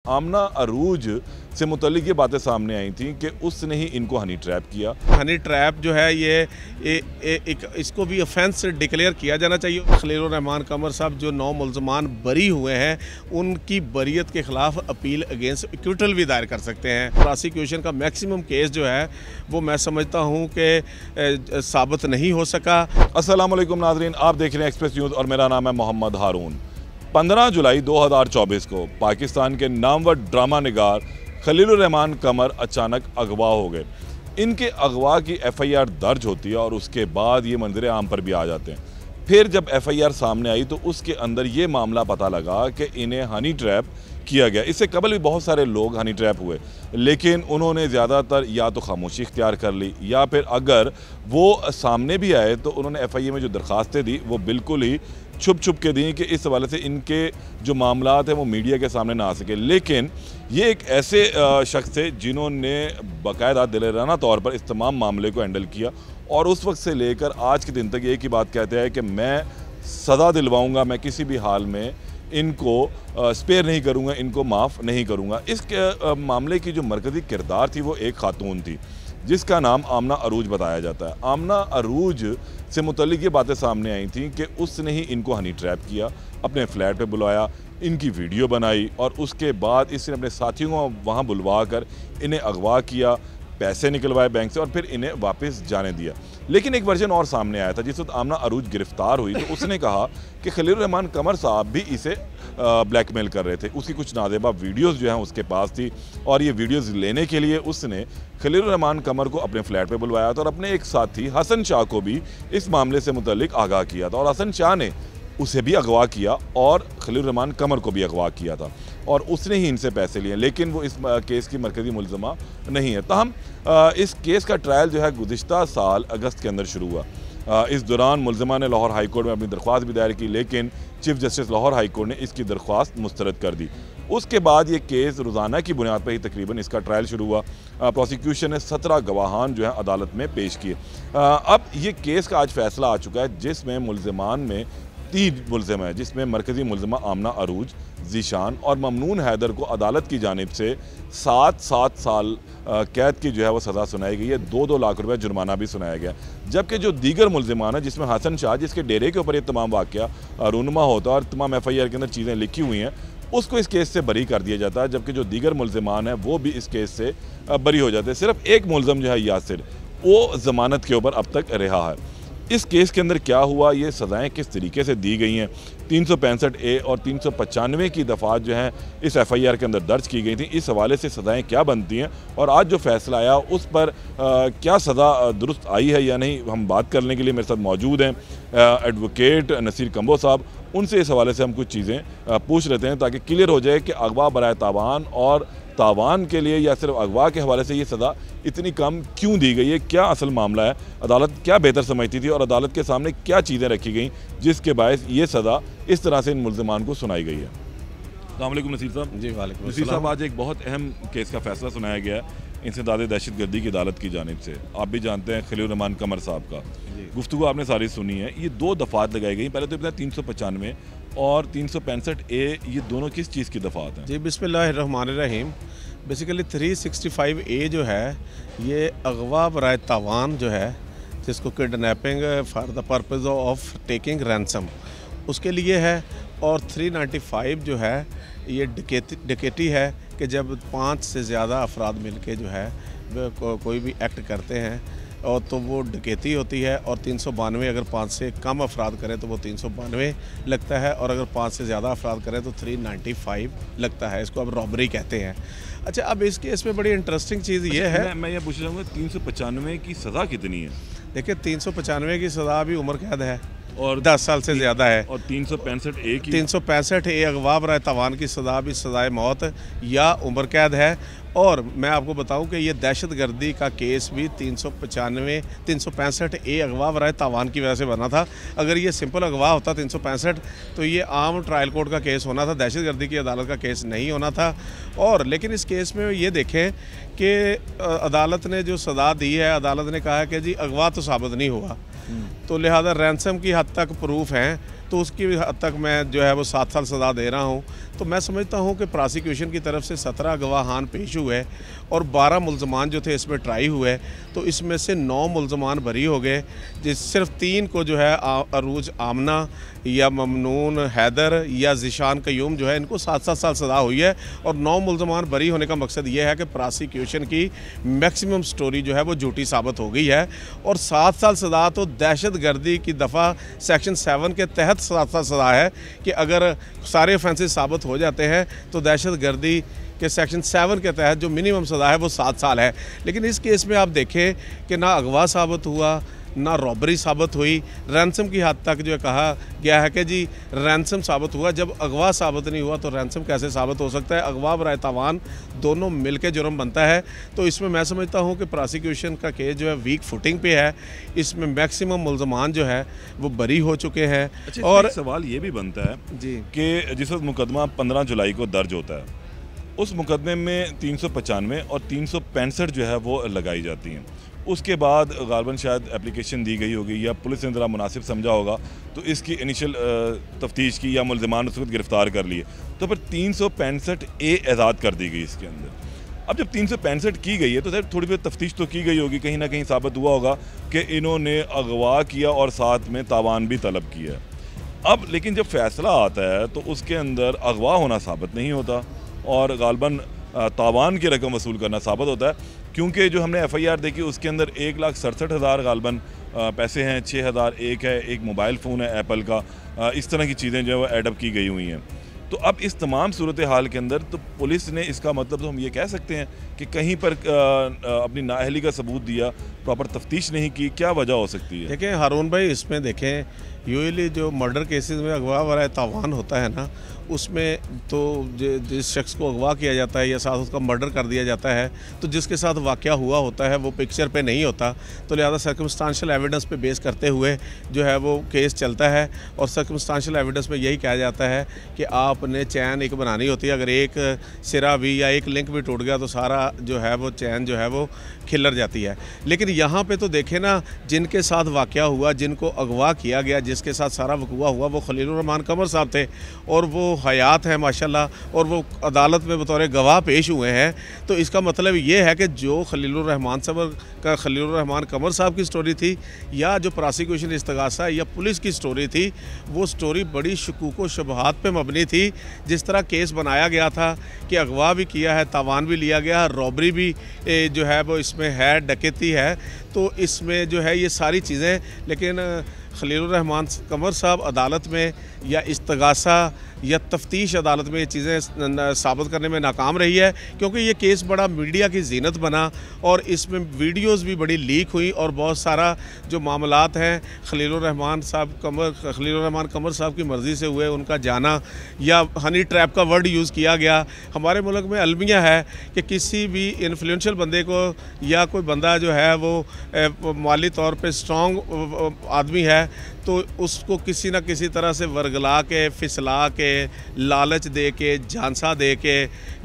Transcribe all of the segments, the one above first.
आमना अरूज से मुतल्लिक ये बातें सामने आई थी कि उसने ही इनको हनी ट्रैप किया। हनी ट्रैप जो है इसको भी ऑफेंस डिक्लेयर किया जाना चाहिए। खलीलुर रहमान कमर साहब जो 9 मुल्ज़मान बरी हुए हैं उनकी बरीयत के ख़िलाफ़ अपील अगेंस्ट इक्विटल भी दायर कर सकते हैं। प्रोसिक्यूशन का मैक्सिमम केस जो है वो मैं समझता हूँ कि साबित नहीं हो सका। अस्सलाम वालेकुम नाज़रीन, आप देख रहे हैं एक्सप्रेस न्यूज़ और मेरा नाम है मोहम्मद हारून। 15 जुलाई 2024 को पाकिस्तान के नामवर ड्रामा निगार खलीलुर रहमान कमर अचानक अगवा हो गए। इनके अगवा की FIR दर्ज होती है और उसके बाद ये मंजर आम पर भी आ जाते हैं। फिर जब FIR सामने आई तो उसके अंदर ये मामला पता लगा कि इन्हें हनी ट्रैप किया गया। इससे कबल भी बहुत सारे लोग हनी ट्रैप हुए, लेकिन उन्होंने ज़्यादातर या तो खामोशी इख्तियार कर ली या फिर अगर वो सामने भी आए तो उन्होंने FIA में जो दरख्वास्तें दी वो बिल्कुल ही छुप छुप के दी कि इस हवाले से इनके जो मामलात हैं वो मीडिया के सामने ना आ सके। लेकिन ये एक ऐसे शख्स थे जिन्होंने बाकायदा दिलेराना तौर पर इस तमाम मामले को हैंडल किया और उस वक्त से लेकर आज के दिन तक एक ही बात कहते हैं कि मैं सज़ा दिलवाऊंगा, मैं किसी भी हाल में इनको स्पेयर नहीं करूंगा, इनको माफ़ नहीं करूंगा। इस मामले की जो मरकज़ी किरदार थी वो एक खातून थी जिसका नाम आमना अरूज बताया जाता है। आमना अरूज से मुतल्लिक ये बातें सामने आई थी कि उसने ही इनको हनी ट्रैप किया, अपने फ्लैट पे बुलाया, इनकी वीडियो बनाई और उसके बाद इसने अपने साथियों को वहाँ बुलवा कर इन्हें अगवा किया, पैसे निकलवाए बैंक से और फिर इन्हें वापस जाने दिया। लेकिन एक वर्जन और सामने आया था। जिस वक्त आमना अरूज गिरफ्तार हुई तो उसने कहा कि खलीलुर रहमान कमर साहब भी इसे ब्लैकमेल कर रहे थे। उसकी कुछ नाज़ेबा वीडियोस जो हैं उसके पास थी और ये वीडियोस लेने के लिए उसने खलीलुर रहमान कमर को अपने फ्लैट पे बुलवाया था और अपने एक साथी हसन शाह को भी इस मामले से मुतल्लिक आगाह किया था और हसन शाह ने उसे भी अगवा किया और खलीलुर रहमान कमर को भी अगवा किया था और उसने ही इनसे पैसे लिए। लेकिन वो इस केस की मरकज़ी मुलज़मा नहीं है। तहम इस केस का ट्रायल जो है गुज़िश्ता साल अगस्त के अंदर शुरू हुआ। इस दौरान मुलज़मा ने लाहौर हाई कोर्ट में अपनी दरख्वास्त भी दायर की, लेकिन chief justice Lahore high court ने इसकी दरख्वास्त मुस्तरद कर दी। उसके बाद ये केस रोज़ाना की बुनियाद पर ही तकरीबन इसका ट्रायल शुरू हुआ। प्रोसिक्यूशन ने 17 गवाहान जो है अदालत में पेश किए। अब ये केस का आज फैसला आ चुका है जिसमें मुलज़मान में 3 मुलज़म है, जिसमें मरकज़ी मुलज़मा आमना अरूज, ज़ीशान और ममनून हैदर को अदालत की जानिब से 7 साल कैद की जो है वो सज़ा सुनाई गई है। 2 लाख रुपये जुर्माना भी सुनाया गया। जबकि जो दीगर मुलज़मान है जिसमें हसन शाह, जिसके डेरे के ऊपर ये तमाम वाक़या रूनुमा होता है और तमाम FIR के अंदर चीज़ें लिखी हुई हैं, उसको इस केस से बरी कर दिया जाता है। जबकि जो दीगर मुलज़मान हैं वो भी इस केस से बरी हो जाते हैं। सिर्फ एक मुलज़म जो है यासिर, वो ज़मानत के ऊपर अब तक रिहा है। इस केस के अंदर क्या हुआ, ये सज़ाएं किस तरीके से दी गई हैं, 365A और 395 की दफ़ात जो हैं इस FIR के अंदर दर्ज की गई थी, इस हवाले से सज़ाएं क्या बनती हैं और आज जो फ़ैसला आया उस पर क्या सज़ा दुरुस्त आई है या नहीं, हम बात करने के लिए मेरे साथ मौजूद हैं एडवोकेट नसीर कंबो साहब। उनसे इस हवाले से हम कुछ चीज़ें पूछ लेते हैं ताकि क्लियर हो जाए कि अगवा बराए तावान और तावान के लिए या सिर्फ अगवा के हवाले से ये सज़ा इतनी कम क्यों दी गई है, क्या असल मामला है, अदालत क्या बेहतर समझती थी और अदालत के सामने क्या चीज़ें रखी गई जिसके बायस ये सज़ा इस तरह से इन मुलज़मान को सुनाई गई है। अस्सलाम वालेकुम नसीर साहब। जी वालेकुम नसीर साहब, आज एक बहुत अहम केस का फैसला सुनाया गया है इंसदाद दहशतगर्दी की अदालत की जानिब से। आप भी जानते हैं खलीलुर रहमान कमर साहब का गुफ्तगू आपने सारी सुनी है। ये 2 दफ़ात लगाई गई, पहले तो पता 395 और 365A, ये दोनों किस चीज़ की दफ़ात हैं? जी बिस्मिल्लाहिर्रहमानिर्रहीम। बेसिकली 365A जो है ये अगवा बराए तावान जो है, जिसको kidnapping for the purpose of taking ransom, उसके लिए है। और 395 जो है ये डकैती है कि जब 5 से ज़्यादा अफराद मिलके जो है कोई भी एक्ट करते हैं और तो वो डकैती होती है। और 392 अगर 5 से कम अफराद करें तो वो 392 लगता है और अगर 5 से ज़्यादा अफराद करें तो 395 लगता है। इसको अब रॉबरी कहते हैं। अच्छा, अब इस केस में बड़ी इंटरेस्टिंग चीज़ ये है, मैं ये पूछना चाहूँगा 395 की सज़ा कितनी है? देखिए 395 की सज़ा भी उम्र कैद है और 10 साल से ज़्यादा है। और 365A की 365A अगवा बराए तावान की सज़ा भी सज़ाए मौत या उम्र कैद है। और मैं आपको बताऊं कि ये दहशतगर्दी का केस भी 365A अगवा बराए तावान की वजह से बना था। अगर ये सिंपल अगवा होता 365 तो ये आम ट्रायल कोर्ट का केस होना था, दहशतगर्दी की अदालत का केस नहीं होना था। और लेकिन इस केस में ये देखें कि अदालत ने जो सज़ा दी है, अदालत ने कहा है कि जी अगवा तो साबित नहीं हुआ, तो लिहाजा रैंसम की हद तक प्रूफ हैं तो उसकी हद तक मैं जो है वो 7 साल सज़ा दे रहा हूँ। तो मैं समझता हूँ कि प्रोसिक्यूशन की तरफ से 17 गवाहान पेश हुए और 12 मुल्ज़मान जो थे इसमें ट्राई हुए, तो इसमें से 9 मुल्ज़मान बरी हो गए, जिस सिर्फ 3 को जो है अरूज आमना या ममनून हैदर या ज़िशान कयूम जो है इनको 7-7 साल सज़ा हुई है। और 9 मुल्ज़मान बरी होने का मकसद ये है कि प्रोसिक्यूशन की मैक्सिमम स्टोरी जो है वो झूठी साबित हो गई है। और 7 साल सज़ा तो दहशत गर्दी की दफ़ा सेक्शन 7 के तहत 7 साल सज़ा है कि अगर सारे ऑफेंसेस साबित हो जाते हैं तो दहशत गर्दी के सेक्शन 7 के तहत जो मिनिमम सज़ा है वो 7 साल है। लेकिन इस केस में आप देखें कि ना अगवा साबित हुआ, ना रॉबरी साबित हुई, रैंसम की हद तक जो है कहा गया है कि जी रैंसम साबित हुआ। जब अगवा साबित नहीं हुआ तो रैंसम कैसे साबित हो सकता है? अगवा बराए तावान दोनों मिलकर जुर्म बनता है। तो इसमें मैं समझता हूँ कि प्रोसिक्यूशन का केस जो है वीक फुटिंग पे है। इसमें मैक्सिमम मुल्ज़मान जो है वो बरी हो चुके हैं। अच्छा, और सवाल ये भी बनता है जी कि जिस वक्त मुकदमा 15 जुलाई को दर्ज होता है, उस मुकदमे में 395 और 365 जो है वो लगाई जाती हैं। उसके बाद गालबन शायद एप्लीकेशन दी गई होगी या पुलिस ने ज़रा मुनासिब समझा होगा तो इसकी इनिशियल तफ्तीश की या मुल्ज़मान उस वक्त गिरफ़्तार कर लिए, तो फिर 365 ए आज़ाद कर दी गई इसके अंदर। अब जब 365 की गई है तो सर थोड़ी बहुत तफ्तीश तो की गई होगी, कहीं ना कहीं साबित हुआ होगा कि इन्होंने अगवा किया और साथ में तावान भी तलब किया। अब लेकिन जब फैसला आता है तो उसके अंदर अगवा होना साबित नहीं होता और गालबन तावान की रकम वसूल करना साबित होता है, क्योंकि जो हमने FIR देखी उसके अंदर 1,67,000 गालबन पैसे हैं, 6,000 एक है, एक मोबाइल फ़ोन है एप्पल का, इस तरह की चीज़ें जो है वो एडअप की गई हुई हैं। तो अब इस तमाम सूरत हाल के अंदर तो पुलिस ने इसका मतलब तो हम ये कह सकते हैं कि कहीं पर अपनी नाअहली का सबूत दिया, प्रॉपर तफ्तीश नहीं की, क्या वजह हो सकती है? देखें हारून भाई, इसमें देखें यूजुअली जो मर्डर केसेस में अगवा वराए तावान होता है ना, उसमें तो जिस शख्स को अगवा किया जाता है या साथ उसका मर्डर कर दिया जाता है तो जिसके साथ वाक़या हुआ होता है वो पिक्चर पे नहीं होता, तो लिहाजा सर्कमस्टांशियल एविडेंस पे बेस करते हुए जो है वो केस चलता है। और सर्कमस्टांशियल एविडेंस में यही कहा जाता है कि आपने चैन एक बनानी होती है, अगर एक सिरा भी या एक लिंक भी टूट गया तो सारा जो है वो चैन जो है वो खिलर जाती है। लेकिन यहाँ पे तो देखें ना, जिनके साथ वाक़या हुआ, जिनको अगवा किया गया, जिसके साथ सारा वक़ूआ हुआ वो खलीलुर रहमान कमर साहब थे और वो हयात हैं माशाल्लाह, और वो अदालत में बतौर गवाह पेश हुए हैं। तो इसका मतलब ये है कि जो खलीलुर रहमान साहब का खलीलुर रहमान कमर साहब की स्टोरी थी या जो प्रोसिक्यूशन इस्तगासा या पुलिस की स्टोरी थी, वो स्टोरी बड़ी शकूक व शुबहात पे मबनी थी। जिस तरह केस बनाया गया था कि अगवा भी किया है, तावान भी लिया गया है, रॉबरी भी जो है वो इसमें है, डकैती है, तो इसमें जो है ये सारी चीज़ें। लेकिन खलीलुर रहमान कमर साहब अदालत में या इस्तगासा या तफ्तीश अदालत में ये चीज़ें साबित करने में नाकाम रही है, क्योंकि ये केस बड़ा मीडिया की जीनत बना और इसमें वीडियोस भी बड़ी लीक हुई और बहुत सारा जो मामलात हैं खलीलुर रहमान कमर साहब की मर्ज़ी से हुए, उनका जाना या हनी ट्रैप का वर्ड यूज़ किया गया। हमारे मुल्क में अलमिया है कि किसी भी इन्फ्लुएंशियल बंदे को या कोई बंदा जो है वो माली तौर पर स्ट्रॉन्ग आदमी है तो उसको किसी न किसी तरह से वर्गला के, फिसला के, लालच दे के, झांसा दे के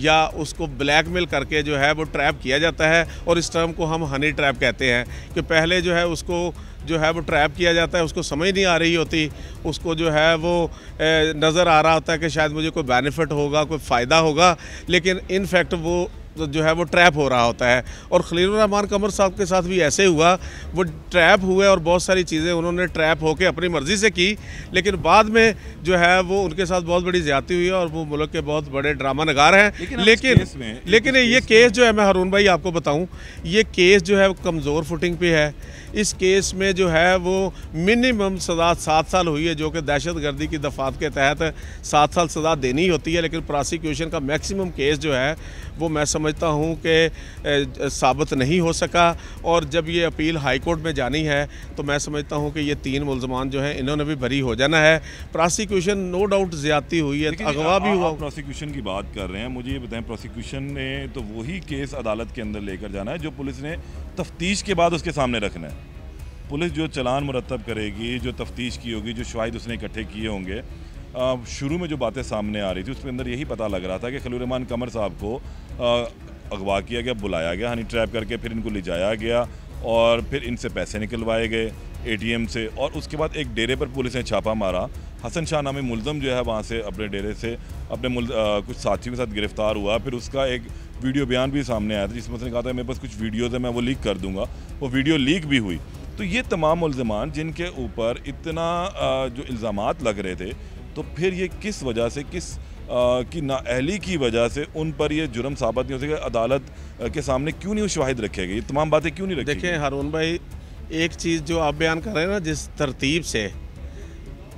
या उसको ब्लैकमेल करके जो है वो ट्रैप किया जाता है। और इस टर्म को हम हनी ट्रैप कहते हैं कि पहले जो है उसको जो है वो ट्रैप किया जाता है, उसको समझ नहीं आ रही होती, उसको जो है वो नज़र आ रहा होता है कि शायद मुझे कोई बेनिफिट होगा, कोई फ़ायदा होगा, लेकिन इन फैक्ट वो जो है वो ट्रैप हो रहा होता है। और खलीलुर रहमान कमर साहब के साथ भी ऐसे हुआ, वो ट्रैप हुए और बहुत सारी चीज़ें उन्होंने ट्रैप होके अपनी मर्ज़ी से की, लेकिन बाद में जो है वो उनके साथ बहुत बड़ी ज़्यादती हुई और वो मुल्क के बहुत बड़े ड्रामा नगार हैं। लेकिन ये केस जो है, मैं हारून भाई आपको बताऊं, ये केस जो है वो कमज़ोर फुटिंग पे है। इस केस में जो है वो मिनिमम सज़ा 7 साल हुई है, जो कि दहशत गर्दी की दफ़ात के तहत 7 साल सज़ा देनी होती है, लेकिन प्रोसिक्यूशन का मैक्सिमम केस जो है वो मैं समझता हूँ कि साबित नहीं हो सका। और जब ये अपील हाई कोर्ट में जानी है तो मैं समझता हूँ कि ये 3 मुल्ज़मान जो हैं इन्होंने भी बरी हो जाना है। प्रोसिक्यूशन नो डाउट ज़्यादती हुई है, अगवा भी हुआ। प्रोसिक्यूशन की बात कर रहे हैं, मुझे ये बताएं, प्रोसिक्यूशन ने तो वही केस अदालत के अंदर लेकर जाना है जो पुलिस ने तफ्तीश के बाद उसके सामने रखना है। पुलिस जो चलान मुरतब करेगी, जो तफ्तीश की होगी, जो शवाहिद उसने इकट्ठे किए होंगे, शुरू में जो बातें सामने आ रही थी उसके अंदर यही पता लग रहा था कि खलीलुर रहमान कमर साहब को अगवा किया गया, बुलाया गया हनी ट्रैप करके, फिर इनको ले जाया गया और फिर इनसे पैसे निकलवाए गए ATM से, और उसके बाद एक डेरे पर पुलिस ने छापा मारा हसन शाह नामी मुलज़म जो है वहाँ से अपने डेरे से अपने कुछ साथियों के साथ गिरफ़्तार हुआ। फिर उसका एक वीडियो बयान भी सामने आया था जिसमें उसने कहा था मेरे पास कुछ वीडियोज़ है, मैं वो लीक कर दूँगा। वो वीडियो लीक भी हुई। तो ये तमाम मुल्ज़िमान जिनके ऊपर इतना जो इल्ज़ामात लग रहे थे, तो फिर ये किस वजह से की नाअहली की वजह से उन पर ये जुर्म साबित नहीं हो सके, अदालत के सामने क्यों नहीं वो शाहिद रखे गए, ये तमाम बातें क्यों नहीं रखी? देखें हारून भाई, एक चीज़ जो आप बयान कर रहे हैं ना, जिस तरतीब से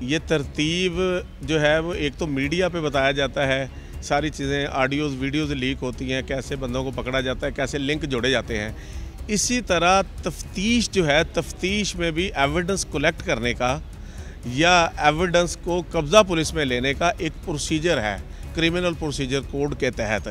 ये तरतीब जो है वो एक तो मीडिया पे बताया जाता है, सारी चीज़ें ऑडियोज़ वीडियोज़ लीक होती हैं, कैसे बंदों को पकड़ा जाता है, कैसे लिंक जोड़े जाते हैं। इसी तरह तफ्तीश जो है, तफ्तीश में भी एविडेंस कलेक्ट करने का या एविडेंस को कब्ज़ा पुलिस में लेने का एक प्रोसीजर है क्रिमिनल प्रोसीजर कोड के तहत।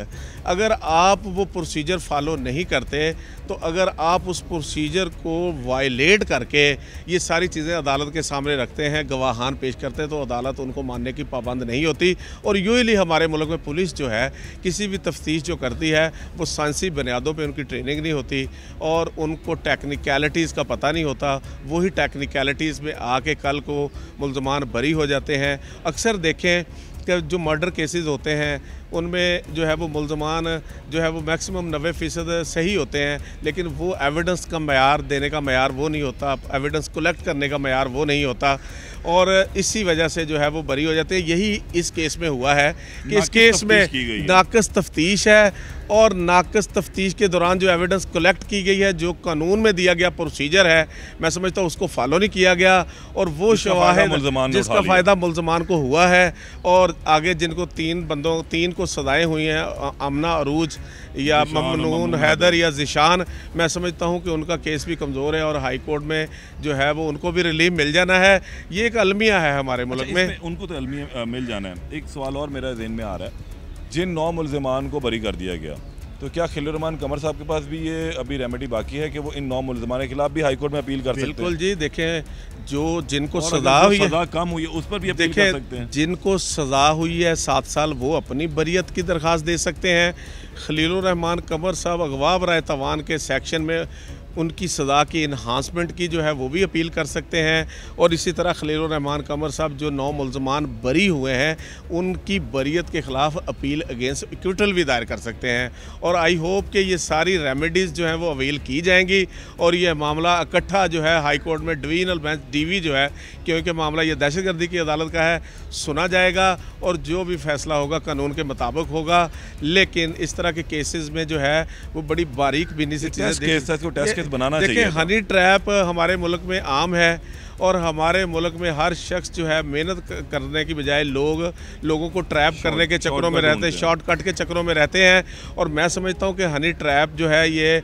अगर आप वो प्रोसीजर फॉलो नहीं करते, तो अगर आप उस प्रोसीजर को वायलेट करके ये सारी चीज़ें अदालत के सामने रखते हैं, गवाहान पेश करते हैं, तो अदालत उनको मानने की पाबंद नहीं होती। और यूजली हमारे मुल्क में पुलिस जो है किसी भी तफ्तीश जो करती है वो साइंसी बुनियादों पे उनकी ट्रेनिंग नहीं होती और उनको टेक्निकलिटीज़ का पता नहीं होता। वही टेक्निकलिटीज़ में आके कल को मुल्ज़मान बरी हो जाते हैं। अक्सर देखें कि जो मर्डर केसेस होते हैं उनमें जो है वो मुल्ज़मान जो है वो मैक्सिमम 90% सही होते हैं, लेकिन वो एविडेंस का मयार देने का मयार वो नहीं होता, एविडेंस कलेक्ट करने का मयार वो नहीं होता, और इसी वजह से जो है वो बरी हो जाते हैं। यही इस केस में हुआ है कि इस केस में नाक़िस तफ्तीश है और नाक़िस तफ्तीश के दौरान जो एविडेंस कलेक्ट की गई है, जो कानून में दिया गया प्रोसीजर है, मैं समझता हूँ उसको फॉलो नहीं किया गया और वो शवाहिद जिसका फ़ायदा मुल्ज़मान को हुआ है। और आगे जिनको तीन को सज़ाएँ हुई हैं, अमना अरूज या ममनून हैदर या ज़िशान, मैं समझता हूँ कि उनका केस भी कमज़ोर है और हाई कोर्ट में जो है वो उनको भी रिलीफ मिल जाना है। ये एक अलमिया है हमारे मुल्क में। उनको तो अलमिया मिल जाना है। एक सवाल और मेरा ज़हन में आ रहा है, जिन 9 मुल्ज़िमान को बरी कर दिया गया, तो क्या खलीलुर रहमान कमर साहब के पास भी ये अभी रेमेडी बाकी है कि वो इन 9 मुल्ज़िमान के खिलाफ भी हाई कोर्ट में अपील कर सकते हैं? बिल्कुल जी, देखें जो जिनको सज़ा हुई है, सज़ा कम हुई है, उस पर भी अपील कर सकते हैं। जिनको सज़ा हुई है 7 साल, वो अपनी बरियत की दरख्वास्त दे सकते हैं। खलीलुर रहमान कमर साहब अगवा बराए तवान के सेक्शन में उनकी सज़ा की इन्हांसमेंट की जो है वो भी अपील कर सकते हैं। और इसी तरह खलीलुर रहमान कमर साहब जो 9 मुल्ज़मान बरी हुए हैं उनकी बरियत के ख़िलाफ़ अपील अगेंस्ट इक्विटल भी दायर कर सकते हैं। और आई होप कि ये सारी रेमेडीज़ जो हैं वो अवेल की जाएंगी और ये मामला इकट्ठा जो है हाई कोर्ट में डिवीजनल बेंच DV जो है, क्योंकि मामला ये दहशतगर्दी की अदालत का है, सुना जाएगा और जो भी फैसला होगा कानून के मुताबिक होगा। लेकिन इस तरह के केसेस में जो है वो बड़ी बारीक बीनी से चीज़ें बनाना चाहिए। देखिए, हनी ट्रैप हमारे मुल्क में आम है और हमारे मुल्क में हर शख्स जो है मेहनत करने की बजाय लोगों को ट्रैप करने के चक्करों में रहते हैं, शॉर्टकट के चक्करों में रहते हैं। और मैं समझता हूँ कि हनी ट्रैप जो है ये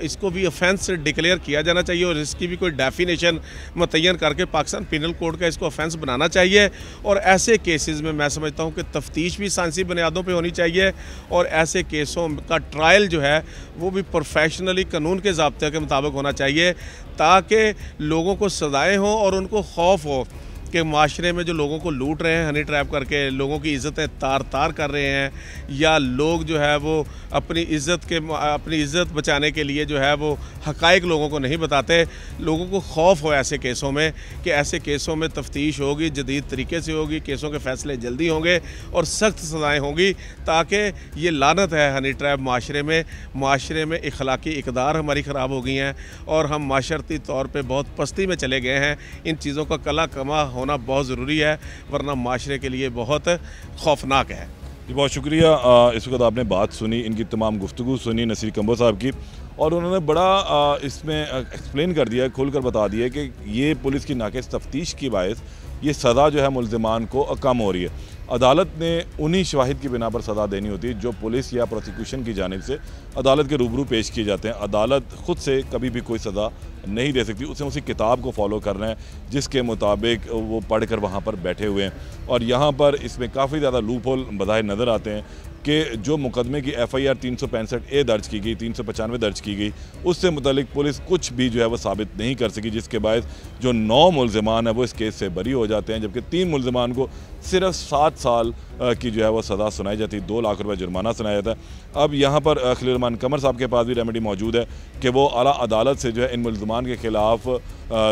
इसको भी ऑफेंस डिक्लेयर किया जाना चाहिए और इसकी भी कोई डेफिनेशन मुतय्यन करके पाकिस्तान पिनल कोड का इसको ऑफेंस बनाना चाहिए। और ऐसे केसेस में मैं समझता हूँ कि तफ्तीश भी साइंसी बुनियादों पे होनी चाहिए और ऐसे केसों का ट्रायल जो है वो भी प्रोफेशनली कानून के ज़ाब्ते के मुताबिक होना चाहिए, ताकि लोगों को सज़ाएँ हों और उनको खौफ हो कि माशरे में जो लोगों को लूट रहे हैं हनी ट्रैप करके, लोगों की इज़्ज़तें तार कर रहे हैं, या लोग जो है वो अपनी इज़्ज़त बचाने के लिए जो है वो हक़ाइक़ लोगों को नहीं बताते। लोगों को खौफ हो ऐसे केसों में कि ऐसे केसों में तफ्तीश होगी, जदीद तरीके से होगी, केसों के फ़ैसले जल्दी होंगे और सख्त सज़ाएँ होंगी, ताकि ये लानत है हनी ट्रैप माशरे में इखलाकी इक़दार हमारी ख़राब हो गई हैं और हम माशरती तौर पर बहुत पस्ती में चले गए हैं। इन चीज़ों का कला कमा होना बहुत ज़रूरी है, वरना माशरे के लिए बहुत खौफनाक है। जी, बहुत शुक्रिया। इस वक्त आपने बात सुनी, इनकी तमाम गुफ्तगू सुनी नसीर कंबो साहब की, और उन्होंने बड़ा इसमें एक्सप्लेन कर दिया, खुल कर बता दिया कि ये पुलिस की नाक़िस तफ्तीश की बायस ये सज़ा जो है मुल्ज़िमान को कम हो रही है। अदालत ने उन्हीं शवाहिद की बिना पर सज़ा देनी होती है जो पुलिस या प्रोसिक्यूशन की जानिब से अदालत के रूबरू पेश किए जाते हैं। अदालत ख़ुद से कभी भी कोई सज़ा नहीं दे सकती, उसे उसी किताब को फॉलो करना है जिसके मुताबिक वो पढ़ कर वहाँ पर बैठे हुए हैं। और यहाँ पर इसमें काफ़ी ज़्यादा लूप होल बज़ाहिर नज़र आते हैं। कि जो मुकदमे की FIR 365A दर्ज की गई, 395 दर्ज की गई, उससे मुतालिक पुलिस कुछ भी जो है वो साबित नहीं कर सकी, जिसके बाद जो 9 मुल्ज़िमान है वो इस केस से बरी हो जाते हैं, जबकि 3 मुल्ज़िमान को सिर्फ 7 साल की जो है वो सज़ा सुनाई जाती है, 2 लाख रुपये जुर्माना सुनाया जाता है। अब यहाँ पर खलील रहमान कमर साहब के पास भी रेमेडी मौजूद है कि वो आला अदालत से जो है इन मुल्ज़िमान के ख़िलाफ़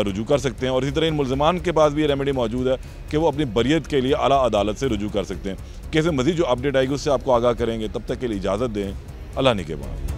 रुजू कर सकते हैं, और इसी तरह इन मुल्ज़िमान के पास भी ये रेमेडी मौजूद है कि वो अपनी बरियत के लिए आला अदालत से रुजू कर सकते हैं। कैसे मज़ीद जो अपडेट आएगी उससे आपको आगाह करेंगे। तब तक के लिए इजाज़त दें। अल्लाह निगहबान।